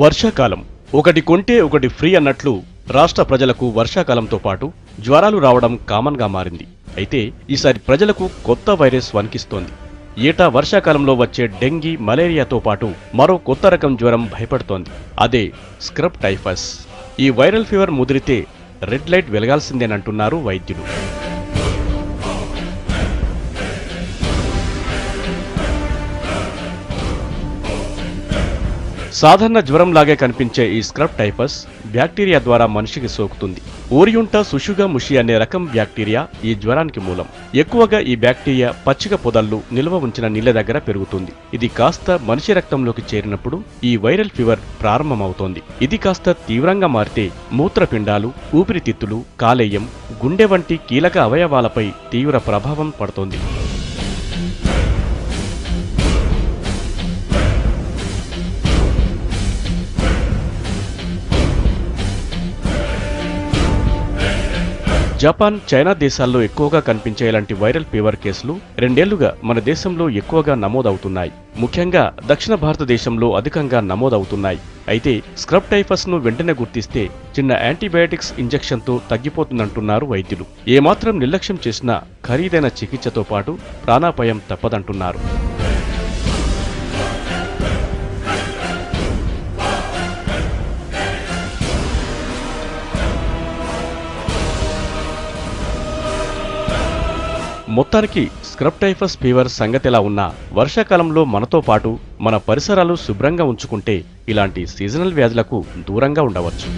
వర్షాకాలం ఒకటి కొంటే ఒకటి ఫ్రీ అన్నట్లు రాష్ట్ర ప్రజలకు వర్షాకాలంతో పాటు జ్వరాలు రావడం కామన్గా మారింది. అయితే ఈసారి ప్రజలకు కొత్త వైరస్ వణికిస్తోంది. ఏటా వర్షాకాలంలో వచ్చే డెంగీ, మలేరియాతో పాటు మరో కొత్త రకం జ్వరం భయపడుతోంది. అదే స్క్రబ్ టైఫస్. ఈ వైరల్ ఫీవర్ ముదిరితే రెడ్ లైట్ వెలగాల్సిందేనంటున్నారు వైద్యులు. సాధారణ జ్వరంలాగే కనిపించే ఈ స్క్రబ్ టైఫస్ బ్యాక్టీరియా ద్వారా మనిషికి సోకుతుంది. ఓరియుంటా సుషుగా ముషి అనే రకం బ్యాక్టీరియా ఈ జ్వరానికి మూలం. ఎక్కువగా ఈ బ్యాక్టీరియా పచ్చిక పొదల్లో నిల్వ ఉంచిన నీళ్ల దగ్గర పెరుగుతుంది. ఇది కాస్త మనిషి రక్తంలోకి చేరినప్పుడు ఈ వైరల్ ఫీవర్ ప్రారంభమవుతోంది. ఇది కాస్త తీవ్రంగా మారితే మూత్రపిండాలు, ఊపిరితిత్తులు, కాలేయం, గుండె వంటి కీలక అవయవాలపై తీవ్ర ప్రభావం పడుతోంది. జపాన్, చైనా దేశాల్లో ఎక్కువగా కనిపించే ఇలాంటి వైరల్ ఫీవర్ కేసులు 2 ఏళ్లుగా మన దేశంలో ఎక్కువగా నమోదవుతున్నాయి. ముఖ్యంగా దక్షిణ భారతదేశంలో అధికంగా నమోదవుతున్నాయి. అయితే స్క్రబ్ టైఫస్ ను వెంటనే గుర్తిస్తే చిన్న యాంటీబయాటిక్స్ ఇంజెక్షన్తో తగ్గిపోతుందంటున్నారు వైద్యులు. ఏమాత్రం నిర్లక్ష్యం చేసినా ఖరీదైన చికిత్సతో పాటు ప్రాణాపాయం తప్పదంటున్నారు. మొత్తానికి స్క్రబ్ టైఫస్ ఫీవర్ సంగతిలా ఉన్నా వర్షాకాలంలో మనతో పాటు మన పరిసరాలు శుభ్రంగా ఉంచుకుంటే ఇలాంటి సీజనల్ వ్యాధులకు దూరంగా ఉండవచ్చు.